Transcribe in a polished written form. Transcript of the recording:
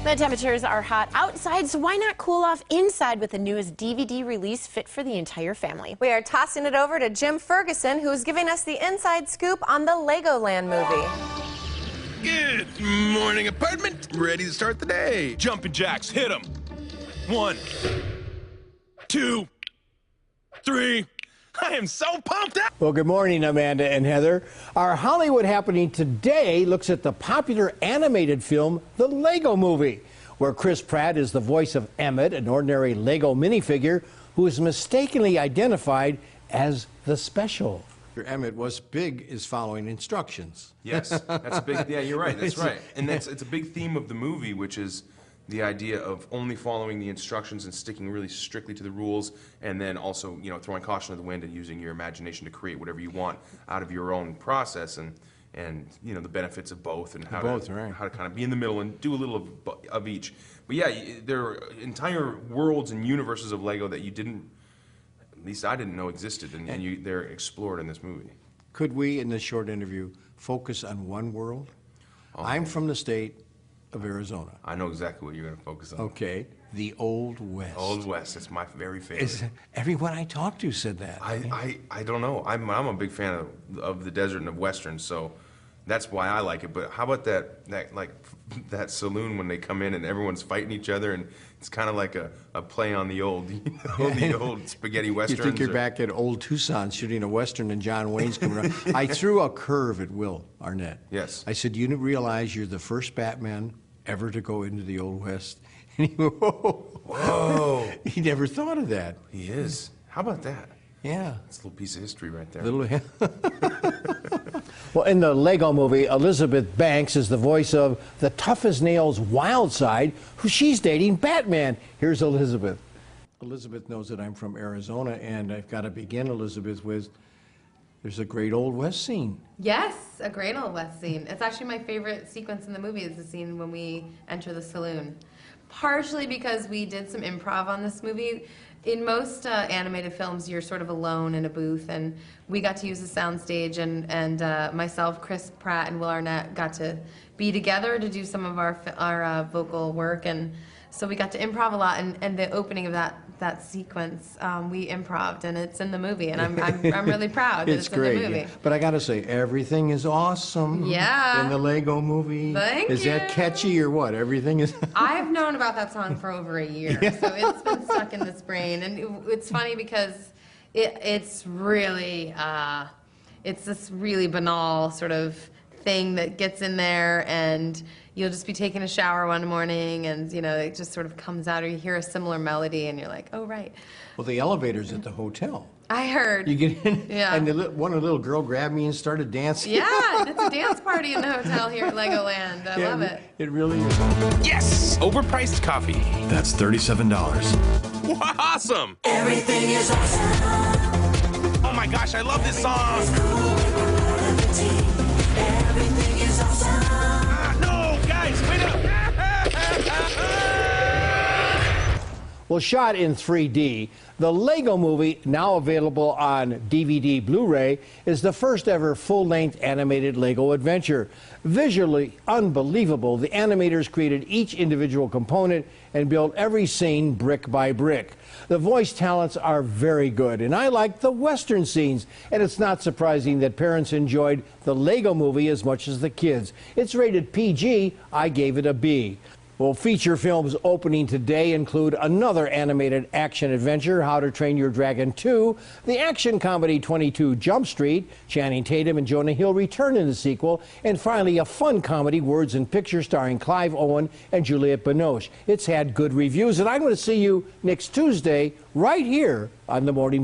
The temperatures are hot outside, so why not cool off inside with the newest DVD release fit for the entire family? We are tossing it over to Jim Ferguson, who's giving us the inside scoop on the Legoland movie. Good morning, apartment. Ready to start the day. Jumping jacks, hit 'em. 1, 2, 3. I am so pumped up. Well, good morning, Amanda and Heather. Our Hollywood happening today looks at the popular animated film, The Lego Movie, where Chris Pratt is the voice of Emmett, an ordinary Lego minifigure who is mistakenly identified as the Special. Emmett, what's big is following instructions. Yes, that's a big, yeah, you're right, that's right. And it's a big theme of the movie, which is the idea of only following the instructions and sticking really strictly to the rules, and then also, you know, throwing caution to the wind and using your imagination to create whatever you want out of your own process, and you know, the benefits of both, and how to kind of be in the middle and do a little of each. But yeah, there are entire worlds and universes of Lego that you didn't, at least I didn't know existed, and they're explored in this movie. Could we, in this short interview, focus on one world? Okay. I'm from the state of Arizona. I know exactly what you're going to focus on. Okay, the Old West. Old West, it's my very favorite. Everyone I talked to said that. I don't know. I'm a big fan of the desert and of westerns, so that's why I like it. But how about that saloon when they come in and everyone's fighting each other, and it's kind of like a play on the old, the old spaghetti westerns. You think you're back at old Tucson shooting a western and John Wayne's coming around. I threw a curve at Will Arnett. Yes. I said, you realize you're the first Batman ever to go into the Old West? And he went, whoa. Whoa. He never thought of that. He is. How about that? Yeah. It's a little piece of history right there. Well, in the Lego Movie, Elizabeth Banks is the voice of the tough-as-nails Wildside, who she's dating Batman. Here's Elizabeth. Elizabeth knows that I'm from Arizona, and I've got to begin, Elizabeth, with there's a great Old West scene. Yes, a great Old West scene. It's actually my favorite sequence in the movie is the scene when we enter the saloon. Partially because we did some improv on this movie. In most animated films, you're sort of alone in a booth, and we got to use the soundstage, and myself, Chris Pratt, and Will Arnett got to be together to do some of our vocal work, and so we got to improv a lot, and the opening of that sequence, we improved, and it's in the movie, and I'm really proud that it's great, in the movie. Yeah. But I got to say, everything is awesome. Yeah. In the Lego Movie. Thank Is you. that catchy or what? Everything is. I've known about that song for over a year, so it's been stuck in this brain, and it's funny because it's really it's this really banal sort of thing that gets in there, and you'll just be taking a shower one morning, and you know, it just sort of comes out, or you hear a similar melody, and you're like, oh right. Well, the elevator's at the hotel. I heard. You get in, yeah. And one little girl grabbed me and started dancing. Yeah, it's a dance party in the hotel here at Legoland. I love it. It really is. Yes! Overpriced coffee. That's $37. Awesome! Everything is awesome. Oh my gosh, I love this song! Everything is awesome. No, guys, wait up! Well, shot in 3D, the Lego Movie, now available on DVD Blu-ray, is the first ever full-length animated Lego adventure. Visually unbelievable, the animators created each individual component and built every scene brick by brick. The voice talents are very good, and I like the Western scenes, and it's not surprising that parents enjoyed the Lego Movie as much as the kids. It's rated PG, I gave it a B. Well, feature films opening today include another animated action adventure, How to Train Your Dragon 2, the action comedy 22 Jump Street, Channing Tatum and Jonah Hill return in the sequel, and finally a fun comedy, Words and Pictures, starring Clive Owen and Juliette Binoche. It's had good reviews, and I'm going to see you next Tuesday right here on the Morning Blend.